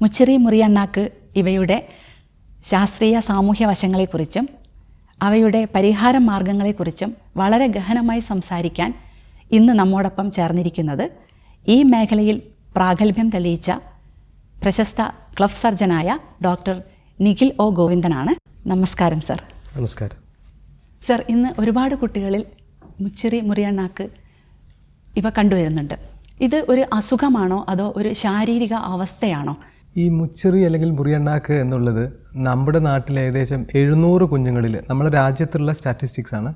മുച്ചിറി മുറിയണ്ണാക്ക് ഇവയുടെ ശാസ്ത്രീയ സാമൂഹ്യ വശങ്ങളെക്കുറിച്ചും അവയുടെ പരിഹാര മാർഗങ്ങളെക്കുറിച്ചും വളരെ ഗഹനമായി സംസാരിക്കാൻ ഇന്ന് നമ്മോടൊപ്പം ചേർന്നിരിക്കുന്നത് ഈ മേഖലയിൽ പ്രാഗൽഭ്യം തെളിയിച്ച പ്രശസ്ത ക്ലഫ് സർജനായ ഡോക്ടർ നിഖിൽ ഒ ഗോവിന്ദനാണ്. നമസ്കാരം സർ. നമസ്കാരം സർ. ഇന്ന് ഒരുപാട് കുട്ടികളിൽ മുച്ചിറി മുറിയണ്ണാക്ക് ഇവ കണ്ടുവരുന്നുണ്ട്. ഇത് ഒരു അസുഖമാണോ അതോ ഒരു ശാരീരിക അവസ്ഥയാണോ? ഈ മുച്ചിറി അല്ലെങ്കിൽ മുറിയണ്ണാക്ക് എന്നുള്ളത് നമ്മുടെ നാട്ടിൽ ഏകദേശം 700 കുഞ്ഞുങ്ങളിൽ, നമ്മുടെ രാജ്യത്തുള്ള സ്റ്റാറ്റിസ്റ്റിക്സ് ആണ്,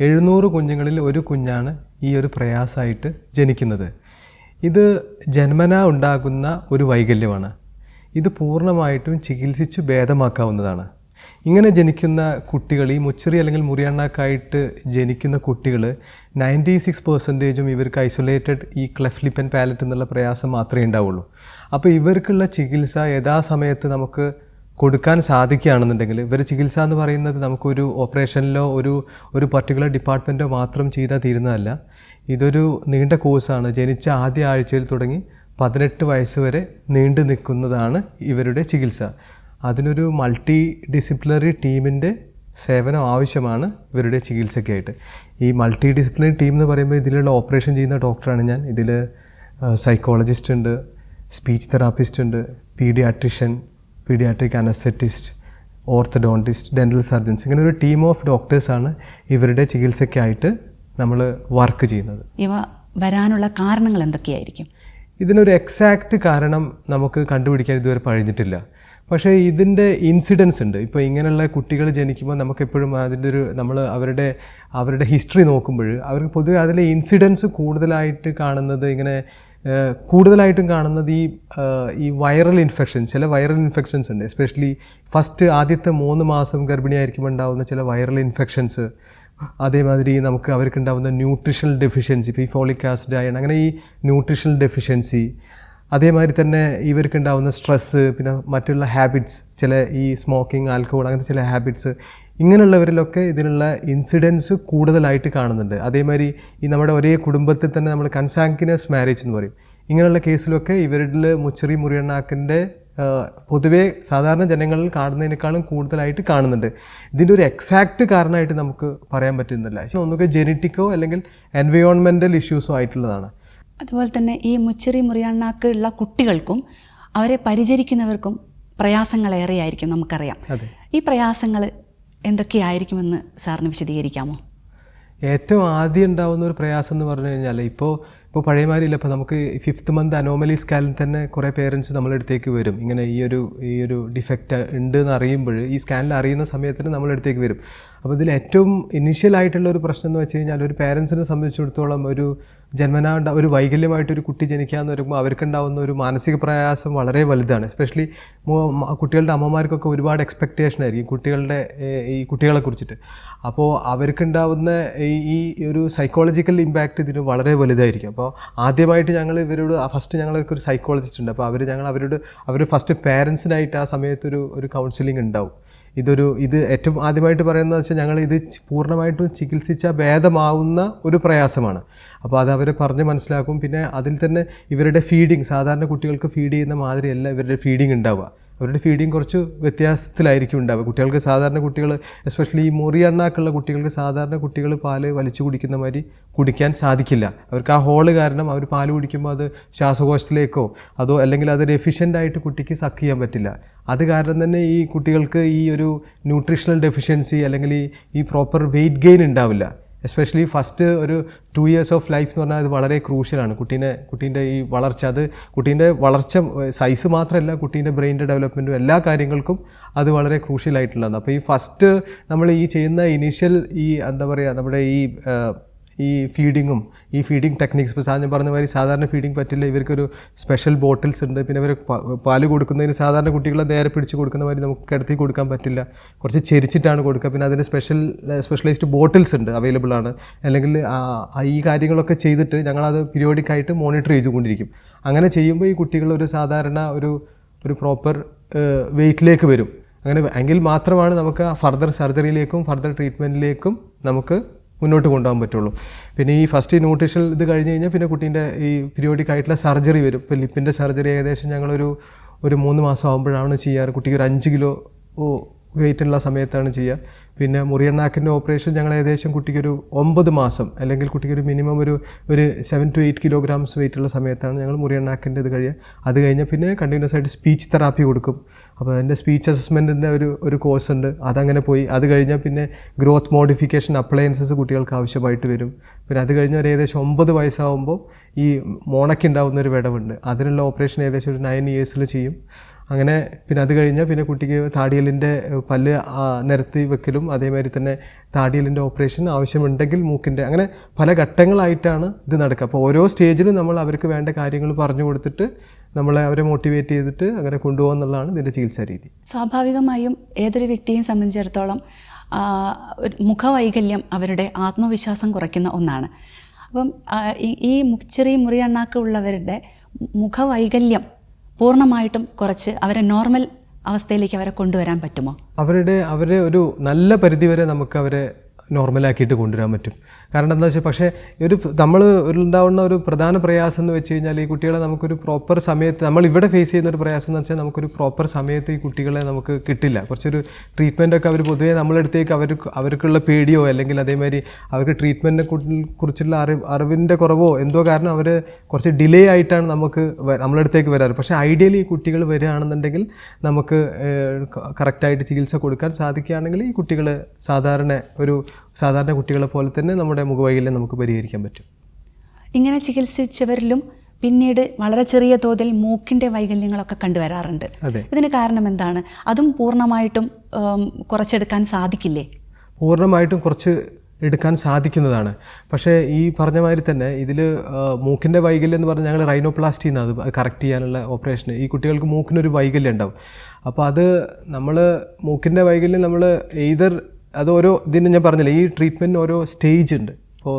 700 കുഞ്ഞുങ്ങളിൽ ഒരു കുഞ്ഞാണ് ഈ ഒരു പ്രയാസമായിട്ട് ജനിക്കുന്നത്. ഇത് ജന്മനാ ഉണ്ടാകുന്ന ഒരു വൈകല്യമാണ്. ഇത് പൂർണ്ണമായിട്ടും ചികിത്സിച്ച് ഭേദമാക്കാവുന്നതാണ്. ഇങ്ങനെ ജനിക്കുന്ന കുട്ടികൾ, ഈ മുച്ചിറി അല്ലെങ്കിൽ മുറിയണ്ണാക്കായിട്ട് ജനിക്കുന്ന കുട്ടികൾ 96% ഇവർക്ക് ഐസൊലേറ്റഡ് ഈ ക്ലെഫ്റ്റ് ലിപ്പ് ആൻഡ് പാലറ്റ് എന്നുള്ള പ്രയാസം മാത്രമേ ഉണ്ടാവുള്ളൂ. അപ്പോൾ ഇവർക്കുള്ള ചികിത്സ യഥാസമയത്ത് നമുക്ക് കൊടുക്കാൻ സാധിക്കുകയാണെന്നുണ്ടെങ്കിൽ, ഇവർ ചികിത്സ എന്ന് പറയുന്നത് നമുക്കൊരു ഓപ്പറേഷനിലോ ഒരു പർട്ടിക്കുലർ ഡിപ്പാർട്ട്മെൻറ്റോ മാത്രം ചെയ്താൽ തീരുന്നതല്ല. ഇതൊരു നീണ്ട കോഴ്സാണ്. ജനിച്ച ആദ്യ ആഴ്ചയിൽ തുടങ്ങി 18 വയസ്സ് വരെ നീണ്ടു നിൽക്കുന്നതാണ് ഇവരുടെ ചികിത്സ. അതിനൊരു മൾട്ടി ഡിസിപ്ലിനറി ടീമിൻ്റെ സേവനം ആവശ്യമാണ് ഇവരുടെ ചികിത്സയ്ക്കായിട്ട്. ഈ മൾട്ടി ഡിസിപ്ലിനറി ടീം എന്ന് പറയുമ്പോൾ ഇതിലുള്ള ഓപ്പറേഷൻ ചെയ്യുന്ന ഡോക്ടറാണ് ഞാൻ. ഇതിൽ സൈക്കോളജിസ്റ്റ് ഉണ്ട്, സ്പീച്ച് തെറാപ്പിസ്റ്റ് ഉണ്ട്, paediatric anaesthetist, orthodontist, dental surgeons, ഇങ്ങനെ ഒരു ടീം ഓഫ് ഡോക്ടേഴ്സാണ് ഇവരുടെ ചികിത്സയ്ക്കായിട്ട് നമ്മൾ വർക്ക് ചെയ്യുന്നത്. ഇവ വരാനുള്ള കാരണങ്ങൾ എന്തൊക്കെയായിരിക്കും? ഇതിനൊരു എക്സാക്റ്റ് കാരണം നമുക്ക് കണ്ടുപിടിക്കാൻ ഇതുവരെ കഴിഞ്ഞിട്ടില്ല. പക്ഷേ ഇതിൻ്റെ ഇൻസിഡൻസ് ഉണ്ട്. ഇപ്പോൾ ഇങ്ങനെയുള്ള കുട്ടികൾ ജനിക്കുമ്പോൾ നമുക്കെപ്പോഴും അതിൻ്റെ നമ്മൾ അവരുടെ ഹിസ്റ്ററി നോക്കുമ്പോൾ അവർക്ക് പൊതുവെ അതിലെ ഇൻസിഡൻസ് കൂടുതലായിട്ടും കാണുന്നത് ഈ വൈറൽ ഇൻഫെക്ഷൻ, ചില വൈറൽ ഇൻഫെക്ഷൻസ് ഉണ്ട്. എസ്പെഷ്യലി ആദ്യത്തെ 3 മാസം ഗർഭിണിയായിരിക്കുമ്പോൾ ഉണ്ടാകുന്ന ചില വൈറൽ ഇൻഫെക്ഷൻസ്. അതേമാതിരി അവർക്കുണ്ടാകുന്ന ന്യൂട്രീഷണൽ ഡെഫിഷ്യൻസി, ഇപ്പോൾ ഈ ഫോളിക് ആസിഡ്, അയൺ, അങ്ങനെ ഈ ന്യൂട്രീഷണൽ ഡെഫിഷ്യൻസി. അതേമാതിരി തന്നെ ഇവർക്കുണ്ടാകുന്ന സ്ട്രെസ്സ്, പിന്നെ മറ്റുള്ള ഹാബിറ്റ്സ്, ചില ഈ സ്മോക്കിംഗ്, ആൽക്കഹോൾ, അങ്ങനത്തെ ചില ഹാബിറ്റ്സ്, ഇങ്ങനെയുള്ളവരിലൊക്കെ ഇതിനുള്ള ഇൻസിഡൻസ് കൂടുതലായിട്ട് കാണുന്നുണ്ട്. അതേമാതിരി ഈ നമ്മുടെ ഒരേ കുടുംബത്തിൽ തന്നെ നമ്മൾ കൺസാങ്കിനസ് മാരേജ് എന്ന് പറയും. ഇങ്ങനെയുള്ള കേസിലൊക്കെ ഇവരിൽ മുച്ചിറി മുറിയണ്ണാക്കിൻ്റെ പൊതുവേ സാധാരണ ജനങ്ങളിൽ കാണുന്നതിനേക്കാളും കൂടുതലായിട്ട് കാണുന്നുണ്ട്. ഇതിൻ്റെ ഒരു എക്സാക്റ്റ് കാരണമായിട്ട് നമുക്ക് പറയാൻ പറ്റുന്നില്ല. ഒന്നുകിൽ ജെനറ്റിക്കോ അല്ലെങ്കിൽ എൻവയോൺമെൻറ്റൽ ഇഷ്യൂസോ ആയിട്ടുള്ളതാണ്. അതുപോലെ തന്നെ ഈ മുച്ചിറി മുറിയണ്ണാക്ക് ഉള്ള കുട്ടികൾക്കും അവരെ പരിചരിക്കുന്നവർക്കും പ്രയാസങ്ങളേറെയായിരിക്കും, നമുക്കറിയാം. ഈ പ്രയാസങ്ങൾ എന്തൊക്കെയായിരിക്കുമെന്ന് സാറിന് വിശദീകരിക്കാമോ? ഏറ്റവും ആദ്യം ഉണ്ടാകുന്ന ഒരു പ്രയാസം എന്ന് പറഞ്ഞു കഴിഞ്ഞാൽ, ഇപ്പോൾ പഴയമാരില്ല, ഇപ്പോൾ നമുക്ക് 5th മന്ത് അനോമലി സ്കാനിൽ തന്നെ കുറേ പേരൻസ് നമ്മളെ അടുത്തേക്ക് വരും. ഇങ്ങനെ ഈ ഒരു ഡിഫക്റ്റ് ഉണ്ട് എന്ന് അറിയുമ്പോൾ, ഈ സ്കാനിൽ അറിയുന്ന സമയത്തിന് നമ്മളെ അടുത്തേക്ക് വരും. അപ്പോൾ ഇതിൽ ഏറ്റവും ഇനീഷ്യലായിട്ടുള്ള ഒരു പ്രശ്നം എന്ന് വെച്ച് കഴിഞ്ഞാൽ, ഒരു പേരൻസിനെ സംബന്ധിച്ചിടത്തോളം ഒരു ജന്മനാ ഒരു വൈകല്യമായിട്ടൊരു കുട്ടി ജനിക്കാമെന്ന് വരുമ്പോൾ അവർക്കുണ്ടാകുന്ന ഒരു മാനസിക പ്രയാസം വളരെ വലുതാണ്. എസ്പെഷ്യലി കുട്ടികളുടെ അമ്മമാർക്കൊക്കെ ഒരുപാട് എക്സ്പെക്റ്റേഷൻ ആയിരിക്കും ഈ കുട്ടികളെ കുറിച്ചിട്ട്. അപ്പോൾ അവർക്കുണ്ടാവുന്ന ഈ ഒരു സൈക്കോളജിക്കൽ ഇമ്പാക്റ്റ് ഇതിന് വളരെ വലുതായിരിക്കും. അപ്പോൾ ആദ്യമായിട്ട് ഞങ്ങൾക്ക് ഒരു സൈക്കോളജിസ്റ്റ് ഉണ്ട്. അപ്പോൾ അവർ ഫസ്റ്റ് പേരൻസിനായിട്ട് ആ സമയത്ത് ഒരു കൗൺസിലിംഗ് ഉണ്ടാവും. ഇത് ഏറ്റവും ആദ്യമായിട്ട് പറയുന്നത് വെച്ചാൽ, ഞങ്ങളിത് പൂർണ്ണമായിട്ടും ചികിത്സിച്ച ഭേദമാവുന്ന ഒരു പ്രയാസമാണ്. അപ്പോൾ അത് അവരെ പറഞ്ഞ് മനസ്സിലാക്കും. പിന്നെ അതിൽ തന്നെ ഇവരുടെ ഫീഡിങ്, സാധാരണ കുട്ടികൾക്ക് ഫീഡ് ചെയ്യുന്ന മാതിരിയല്ല ഇവരുടെ ഫീഡിങ് ഉണ്ടാവുക. അവരുടെ ഫീഡിങ് കുറച്ച് വ്യത്യാസത്തിലായിരിക്കും ഉണ്ടാവുക. സാധാരണ കുട്ടികൾ, എസ്പെഷ്യലി ഈ മുറിയണ്ണാക്കുള്ള കുട്ടികൾക്ക്, സാധാരണ കുട്ടികൾ പാല് വലിച്ചു കുടിക്കുന്ന മാതിരി കുടിക്കാൻ സാധിക്കില്ല. അവർക്ക് ആ ഹോള് കാരണം അവർ പാല് കുടിക്കുമ്പോൾ അത് ശ്വാസകോശത്തിലേക്കോ അല്ലെങ്കിൽ അതൊരു എഫിഷ്യൻ്റായിട്ട് കുട്ടിക്ക് സക്ക് ചെയ്യാൻ പറ്റില്ല. അത് കാരണം തന്നെ ഈ കുട്ടികൾക്ക് ഈ ഒരു ന്യൂട്രീഷണൽ ഡെഫിഷ്യൻസി അല്ലെങ്കിൽ ഈ പ്രോപ്പർ വെയിറ്റ് ഗെയിൻ ഉണ്ടാവില്ല. എസ്പെഷ്യലി ഫസ്റ്റ് ഒരു 2 years ഓഫ് ലൈഫ് എന്ന് പറഞ്ഞാൽ അത് വളരെ ക്രൂഷ്യലാണ്. കുട്ടീൻ്റെ ഈ വളർച്ച, അത് കുട്ടീൻ്റെ വളർച്ച സൈസ് മാത്രമല്ല, കുട്ടീൻ്റെ ബ്രെയിൻ്റെ ഡെവലപ്മെൻറ്റും എല്ലാ കാര്യങ്ങൾക്കും അത് വളരെ ക്രൂഷ്യലായിട്ടുള്ളതാണ്. അപ്പോൾ ഈ ഫസ്റ്റ് നമ്മൾ ഈ ചെയ്യുന്ന ഇനീഷ്യൽ നമ്മുടെ ഈ ഫീഡിങ് ടെക്നിക്സ്, ഇപ്പോൾ ഞാൻ പറഞ്ഞ മാതിരി സാധാരണ ഫീഡിങ് പറ്റില്ല. ഇവർക്കൊരു സ്പെഷ്യൽ ബോട്ടിൽസ് ഉണ്ട്. പിന്നെ ഇവർ പാല് കൊടുക്കുന്നതിന് സാധാരണ കുട്ടികളെ നേരെ പിടിച്ച് കൊടുക്കുന്ന മാതിരി നമുക്ക് കിടത്തി കൊടുക്കാൻ പറ്റില്ല. കുറച്ച് ചെരിച്ചിട്ടാണ് കൊടുക്കുക. പിന്നെ അതിന് സ്പെഷ്യലൈസ്ഡ് ബോട്ടിൽസ് ഉണ്ട്, അവൈലബിൾ ആണ്. അല്ലെങ്കിൽ ഈ കാര്യങ്ങളൊക്കെ ചെയ്തിട്ട് ഞങ്ങളത് പീരിയോഡിക്കായിട്ട് മോണിറ്റർ ചെയ്തുകൊണ്ടിരിക്കും. അങ്ങനെ ചെയ്യുമ്പോൾ ഈ കുട്ടികൾ ഒരു സാധാരണ ഒരു പ്രോപ്പർ വെയിറ്റിലേക്ക് വരും. എങ്കിൽ മാത്രമാണ് നമുക്ക് ഫർദർ സർജറിയിലേക്കും ഫർദർ ട്രീറ്റ്മെൻറ്റിലേക്കും നമുക്ക് മുന്നോട്ട് കൊണ്ടുപോകാൻ പറ്റുള്ളൂ. പിന്നെ ഈ ഫസ്റ്റ് ന്യൂട്രീഷണൽ ഇത് കഴിഞ്ഞ് കഴിഞ്ഞാൽ പിന്നെ കുട്ടീൻ്റെ ഈ പീരിയോഡിക് ആയിട്ടുള്ള സർജറി വരും. ഇപ്പോൾ ലിപ്പിൻ്റെ സർജറി ഏകദേശം ഞങ്ങളൊരു ഒരു 3 മാസം ആകുമ്പോഴാണ് ചെയ്യാറ്. കുട്ടിക്ക് ഒരു 5 കിലോ വെയിറ്റുള്ള സമയത്താണ് ചെയ്യുക. പിന്നെ മുറിയണ്ണാക്കിൻ്റെ ഓപ്പറേഷൻ ഞങ്ങൾ ഏകദേശം കുട്ടിക്കൊരു 9 മാസം അല്ലെങ്കിൽ കുട്ടിക്കൊരു മിനിമം ഒരു 7 to 8 kilograms വെയിറ്റുള്ള സമയത്താണ് ഞങ്ങൾ മുറിയണ്ണാക്കിൻ്റെ ഇത് കഴിയുക. അത് കഴിഞ്ഞാൽ പിന്നെ കണ്ടിന്യൂസ് ആയിട്ട് സ്പീച്ച് തെറാപ്പി കൊടുക്കും. അപ്പോൾ അതിൻ്റെ സ്പീച്ച് അസസ്മെൻറ്റിൻ്റെ ഒരു കോഴ്സ് ഉണ്ട്, അതങ്ങനെ പോയി. അത് കഴിഞ്ഞാൽ പിന്നെ ഗ്രോത്ത് മോഡിഫിക്കേഷൻ അപ്ലയൻസസ് കുട്ടികൾക്ക് ആവശ്യമായിട്ട് വരും. പിന്നെ അത് കഴിഞ്ഞ് ഒരു ഏകദേശം 9 വയസ്സാകുമ്പോൾ ഈ മോണയ്ക്കുണ്ടാവുന്നൊരു വിടവുണ്ട്, അതിനുള്ള ഓപ്പറേഷൻ ഏകദേശം ഒരു 9 years ചെയ്യും. അങ്ങനെ പിന്നെ അത് കഴിഞ്ഞാൽ പിന്നെ കുട്ടിക്ക് താടിയലിൻ്റെ പല്ല് നിരത്തി വെക്കലും അതേമാതിരി തന്നെ താടിയലിൻ്റെ ഓപ്പറേഷൻ ആവശ്യമുണ്ടെങ്കിൽ മൂക്കിൻ്റെ, അങ്ങനെ പല ഘട്ടങ്ങളായിട്ടാണ് ഇത് നടക്കുക. അപ്പോൾ ഓരോ സ്റ്റേജിലും നമ്മൾ അവർക്ക് വേണ്ട കാര്യങ്ങൾ പറഞ്ഞു കൊടുത്തിട്ട് അവരെ മോട്ടിവേറ്റ് ചെയ്തിട്ട് അങ്ങനെ കൊണ്ടുപോകുക എന്നുള്ളതാണ് ഇതിൻ്റെ ചികിത്സാ രീതി. സ്വാഭാവികമായും ഏതൊരു വ്യക്തിയെയും സംബന്ധിച്ചിടത്തോളം മുഖവൈകല്യം അവരുടെ ആത്മവിശ്വാസം കുറയ്ക്കുന്ന ഒന്നാണ്. അപ്പം ഈ ചെറിയ മുറിയണ്ണാക്ക് ഉള്ളവരുടെ മുഖവൈകല്യം പൂർണ്ണമായിട്ടും കുറച്ച് അവരെ നോർമൽ അവസ്ഥയിലേക്ക് അവരെ കൊണ്ടുവരാൻ പറ്റുമോ? അവരെ ഒരു നല്ല പരിധിവരെ നമുക്ക് അവരെ നോർമലാക്കിയിട്ട് കൊണ്ടുവരാൻ പറ്റും. കാരണം എന്താ വെച്ചാൽ, പക്ഷേ നമ്മൾ ഉണ്ടാവുന്ന ഒരു പ്രധാന പ്രയാസം എന്ന് വെച്ച് കഴിഞ്ഞാൽ ഈ കുട്ടികളെ നമുക്കൊരു പ്രോപ്പർ സമയത്ത്, നമ്മൾ ഇവിടെ ഫേസ് ചെയ്യുന്ന ഒരു പ്രയാസം എന്ന് വെച്ചാൽ നമുക്കൊരു പ്രോപ്പർ സമയത്ത് ഈ കുട്ടികളെ നമുക്ക് കിട്ടില്ല. കുറച്ചൊരു ട്രീറ്റ്മെൻറ്റൊക്കെ അവർ പൊതുവേ നമ്മളടുത്തേക്ക് അവർക്കുള്ള പേടിയോ അല്ലെങ്കിൽ അതേമാതിരി അവർക്ക് ട്രീറ്റ്മെൻറ്റിനെ കുറിച്ചുള്ള അറിവിൻ്റെ കുറവോ എന്തോ കാരണം അവർ കുറച്ച് ഡിലേ ആയിട്ടാണ് നമ്മളടുത്തേക്ക് വരാറ്. പക്ഷേ ഐഡിയലി ഈ കുട്ടികൾ വരികയാണെന്നുണ്ടെങ്കിൽ നമുക്ക് കറക്റ്റായിട്ട് ചികിത്സ കൊടുക്കാൻ സാധിക്കുകയാണെങ്കിൽ ഈ കുട്ടികൾ സാധാരണ കുട്ടികളെ പോലെ തന്നെ നമ്മുടെ മുഖവൈകല്യം നമുക്ക് പരിഹരിക്കാൻ പറ്റും. ഇങ്ങനെ ചികിത്സിച്ചവരിലും പിന്നീട് വളരെ ചെറിയ തോതിൽ മൂക്കിൻ്റെ വൈകല്യങ്ങളൊക്കെ കണ്ടുവരാറുണ്ട്. ഇതിന് കാരണം എന്താണ്? അതും പൂർണ്ണമായിട്ടും കുറച്ചെടുക്കാൻ സാധിക്കില്ലേ? പൂർണ്ണമായിട്ടും കുറച്ച് എടുക്കാൻ സാധിക്കുന്നതാണ്. പക്ഷേ ഈ പറഞ്ഞ മാതിരി തന്നെ ഇതിൽ മൂക്കിൻ്റെ വൈകല്യം എന്ന് പറഞ്ഞാൽ ഞങ്ങൾ റൈനോപ്ലാസ്റ്റി എന്നാണ് അത് കറക്റ്റ് ചെയ്യാനുള്ള ഓപ്പറേഷൻ. ഈ കുട്ടികൾക്ക് മൂക്കിനൊരു വൈകല്യം ഉണ്ടാവും. അപ്പോൾ അത് മൂക്കിൻ്റെ വൈകല്യം അത് ഓരോ ഇതിന് ഞാൻ പറഞ്ഞില്ല, ഈ ട്രീറ്റ്മെൻറ്റിന് ഓരോ സ്റ്റേജ് ഉണ്ട്. ഇപ്പോൾ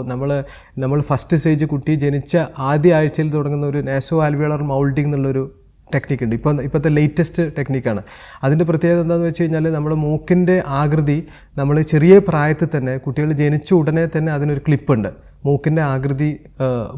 നമ്മൾ ഫസ്റ്റ് സ്റ്റേജ് കുട്ടി ജനിച്ച ആദ്യ ആഴ്ചയിൽ തുടങ്ങുന്ന ഒരു നാസോ ആൽവിയോളർ മൗൾഡിംഗ് എന്നുള്ളൊരു ടെക്നിക്ക് ഉണ്ട്. ഇപ്പോഴത്തെ ലേറ്റസ്റ്റ് ടെക്നിക്കാണ്. അതിൻ്റെ പ്രത്യേകത എന്താണെന്ന് വെച്ച് കഴിഞ്ഞാൽ നമ്മുടെ മൂക്കിൻ്റെ ആകൃതി നമ്മൾ ചെറിയ പ്രായത്തിൽ തന്നെ കുട്ടികൾ ജനിച്ച ഉടനെ തന്നെ അതിനൊരു ക്ലിപ്പുണ്ട് മൂക്കിൻ്റെ ആകൃതി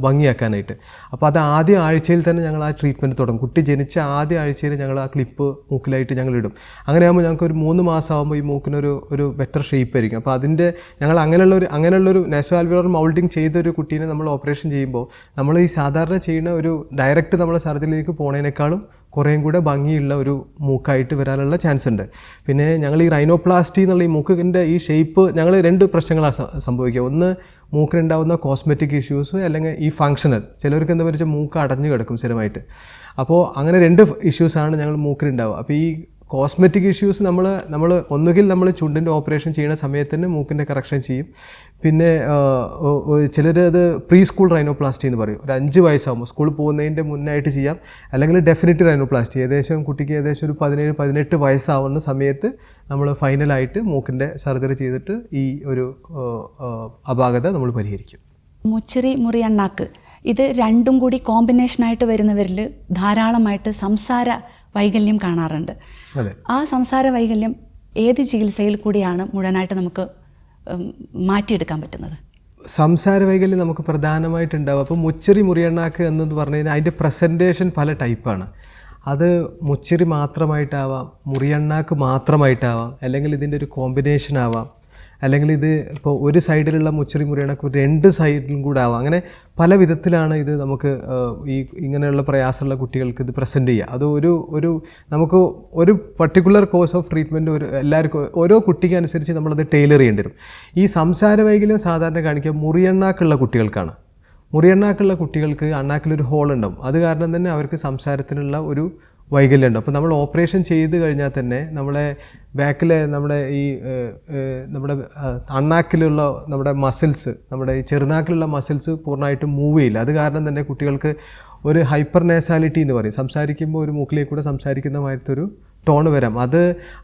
ഭംഗിയാക്കാനായിട്ട്. അപ്പോൾ അത് ആദ്യ ആഴ്ചയിൽ തന്നെ ഞങ്ങൾ ആ ട്രീറ്റ്മെൻറ്റ് തുടങ്ങും. കുട്ടി ജനിച്ച ആദ്യ ആഴ്ചയിൽ ഞങ്ങൾ ആ ക്ലിപ്പ് മൂക്കിലായിട്ട് ഞങ്ങൾ ഇടും. അങ്ങനെയാകുമ്പോൾ ഞങ്ങൾക്ക് ഒരു 3 മാസം ആകുമ്പോൾ ഈ മൂക്കിനൊരു ബെറ്റർ ഷേപ്പ് ആയിരിക്കും. അപ്പോൾ ഞങ്ങൾ അങ്ങനെയുള്ളൊരു നാസോ ആൽവിയോളർ മൗൾഡിംഗ് ചെയ്തൊരു കുട്ടീനെ നമ്മൾ ഓപ്പറേഷൻ ചെയ്യുമ്പോൾ നമ്മൾ ഈ സാധാരണ ചെയ്യുന്ന ഒരു ഡയറക്റ്റ് നമ്മളെ സർജറിയിലേക്ക് പോകുന്നതിനേക്കാളും കുറേയും കൂടെ ഭംഗിയുള്ള ഒരു മൂക്കായിട്ട് വരാനുള്ള ചാൻസ് ഉണ്ട്. പിന്നെ ഞങ്ങൾ ഈ റൈനോപ്ലാസ്റ്റി എന്നുള്ള ഈ മൂക്കിൻ്റെ ഈ ഷേപ്പ് ഞങ്ങൾ 2 പ്രശ്നങ്ങളാണ് സംഭവിക്കുക. ഒന്ന് മൂക്കിനുണ്ടാവുന്ന കോസ്മെറ്റിക് ഇഷ്യൂസ്, അല്ലെങ്കിൽ ഈ ഫങ്ഷണൽ, ചിലർക്ക് എന്താ വെച്ചാൽ മൂക്ക് അടഞ്ഞു കിടക്കും സ്ഥിരമായിട്ട്. അപ്പോൾ അങ്ങനെ 2 ഇഷ്യൂസാണ് ഞങ്ങൾ മൂക്കിനുണ്ടാവുക. അപ്പോൾ ഈ കോസ്മെറ്റിക് ഇഷ്യൂസ് നമ്മൾ ഒന്നുകിൽ നമ്മൾ ചുണ്ടിൻ്റെ ഓപ്പറേഷൻ ചെയ്യുന്ന സമയത്ത് തന്നെ മൂക്കിൻ്റെ കറക്ഷൻ ചെയ്യും. പിന്നെ ചിലർ അത് പ്രീ സ്കൂൾ റൈനോപ്ലാസ്റ്റി എന്ന് പറയും. ഒരു 5 വയസ്സാകുമ്പോൾ സ്കൂളിൽ പോകുന്നതിൻ്റെ മുന്നായിട്ട് ചെയ്യാം. അല്ലെങ്കിൽ ഡെഫിനറ്റ് റൈനോപ്ലാസ്റ്റി കുട്ടിക്ക് ഏകദേശം ഒരു 17-18 വയസ്സാവുന്ന സമയത്ത് നമ്മൾ ഫൈനലായിട്ട് മൂക്കിൻ്റെ സർജറി ചെയ്തിട്ട് ഈ ഒരു അപാകത നമ്മൾ പരിഹരിക്കും. മുച്ചിറി മുറിയണ്ണാക്ക് ഇത് രണ്ടും കൂടി കോമ്പിനേഷനായിട്ട് വരുന്നവരിൽ ധാരാളമായിട്ട് സംസാര വൈകല്യം കാണാറുണ്ട്. ആ സംസാര വൈകല്യം ഏത് ചികിത്സയിൽ കൂടിയാണ് മുഴുവനായിട്ട് നമുക്ക് മാറ്റിയെടുക്കാൻ പറ്റുന്നത്? സംസാര വൈകല്യം നമുക്ക് പ്രധാനമായിട്ടുണ്ടാവും. അപ്പോൾ മുച്ചിറി മുറിയണ്ണാക്ക് എന്നത് പറഞ്ഞു കഴിഞ്ഞാൽ അതിൻ്റെ പ്രസൻറ്റേഷൻ പല ടൈപ്പാണ്. അത് മുച്ചിറി മാത്രമായിട്ടാവാം, മുറിയണ്ണാക്ക് മാത്രമായിട്ടാവാം, അല്ലെങ്കിൽ ഇതിൻ്റെ ഒരു കോമ്പിനേഷൻ ആവാം, അല്ലെങ്കിൽ ഇത് ഇപ്പോൾ ഒരു സൈഡിലുള്ള മുച്ചിറി മുറിയണ്ണാക്ക് 2 സൈഡിലും കൂടെ ആവാം. അങ്ങനെ പല വിധത്തിലാണ് ഇത് നമുക്ക് ഇങ്ങനെയുള്ള പ്രയാസമുള്ള കുട്ടികൾക്ക് ഇത് പ്രസൻറ്റ് ചെയ്യുക. അത് നമുക്ക് ഒരു പർട്ടിക്കുലർ കോഴ്സ് ഓഫ് ട്രീറ്റ്മെൻറ്റ് എല്ലാവർക്കും ഓരോ കുട്ടിക്ക് അനുസരിച്ച് നമ്മളത് ടൈലർ ചെയ്യേണ്ടി വരും. ഈ സംസാര വൈകല്യം സാധാരണ കാണിക്കുക മുറിയണ്ണാക്കുള്ള കുട്ടികൾക്കാണ്. മുറിയണ്ണാക്കുള്ള കുട്ടികൾക്ക് അണ്ണാക്കിലൊരു ഹോൾ ഉണ്ടാവും. അത് കാരണം തന്നെ അവർക്ക് സംസാരത്തിനുള്ള ഒരു വൈകല്യം ഉണ്ട്. അപ്പോൾ നമ്മൾ ഓപ്പറേഷൻ ചെയ്ത് കഴിഞ്ഞാൽ തന്നെ നമ്മുടെ ബാക്കിലെ നമ്മുടെ അണ്ണാക്കിലുള്ള നമ്മുടെ മസിൽസ്, നമ്മുടെ ഈ ചെറുനാക്കിലുള്ള മസിൽസ് പൂർണ്ണമായിട്ടും മൂവ് ചെയ്യില്ല. അത് കാരണം തന്നെ കുട്ടികൾക്ക് ഒരു ഹൈപ്പർ നേസാലിറ്റി എന്ന് പറയും. സംസാരിക്കുമ്പോൾ ഒരു മൂക്കിലേക്ക് കൂടെ സംസാരിക്കുന്ന മാതിരത്തൊരു ടോൺ വരാം.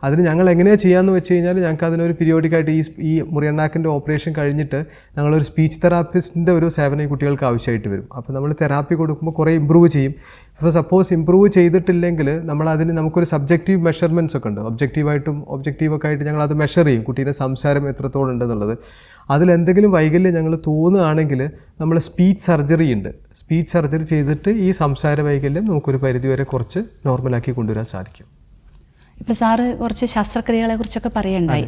അതിന് ഞങ്ങൾ എങ്ങനെയാണ് ചെയ്യാമെന്ന് വെച്ച് കഴിഞ്ഞാൽ ഞങ്ങൾക്ക് അതിനൊരു പീരിയോഡിക്കായിട്ട് ഈ മുറിയണ്ണാക്കിൻ്റെ ഓപ്പറേഷൻ കഴിഞ്ഞിട്ട് ഞങ്ങളൊരു സ്പീച്ച് തെറാപ്പിസ്റ്റിൻ്റെ ഒരു സേവനം ഈ കുട്ടികൾക്ക് ആവശ്യമായിട്ട് വരും. അപ്പോൾ നമ്മൾ തെറാപ്പി കൊടുക്കുമ്പോൾ കുറേ ഇമ്പ്രൂവ് ചെയ്യും. അപ്പോൾ സപ്പോസ് ഇമ്പ്രൂവ് ചെയ്തിട്ടില്ലെങ്കിൽ നമുക്കൊരു സബ്ജക്റ്റീവ് മെഷർമെൻറ്റ്സ് ഒക്കെ ഉണ്ട്. ഒബ്ജക്റ്റീവൊക്കെ ആയിട്ട് ഞങ്ങളത് മെഷർ ചെയ്യും, കുട്ടീൻ്റെ സംസാരം എത്രത്തോളം ഉണ്ടെന്നുള്ളത്. അതിലെന്തെങ്കിലും വൈകല്യം ഞങ്ങൾ തോന്നുകയാണെങ്കിൽ നമ്മൾ സ്പീച്ച് സർജറി ഉണ്ട്. സ്പീച്ച് സർജറി ചെയ്തിട്ട് ഈ സംസാര വൈകല്യം നമുക്കൊരു പരിധിവരെ കുറച്ച് നോർമലാക്കി കൊണ്ടുവരാൻ സാധിക്കും. ഇപ്പോൾ സാറ് കുറച്ച് ശസ്ത്രക്രിയകളെ കുറിച്ചൊക്കെ പറയണ്ടായി.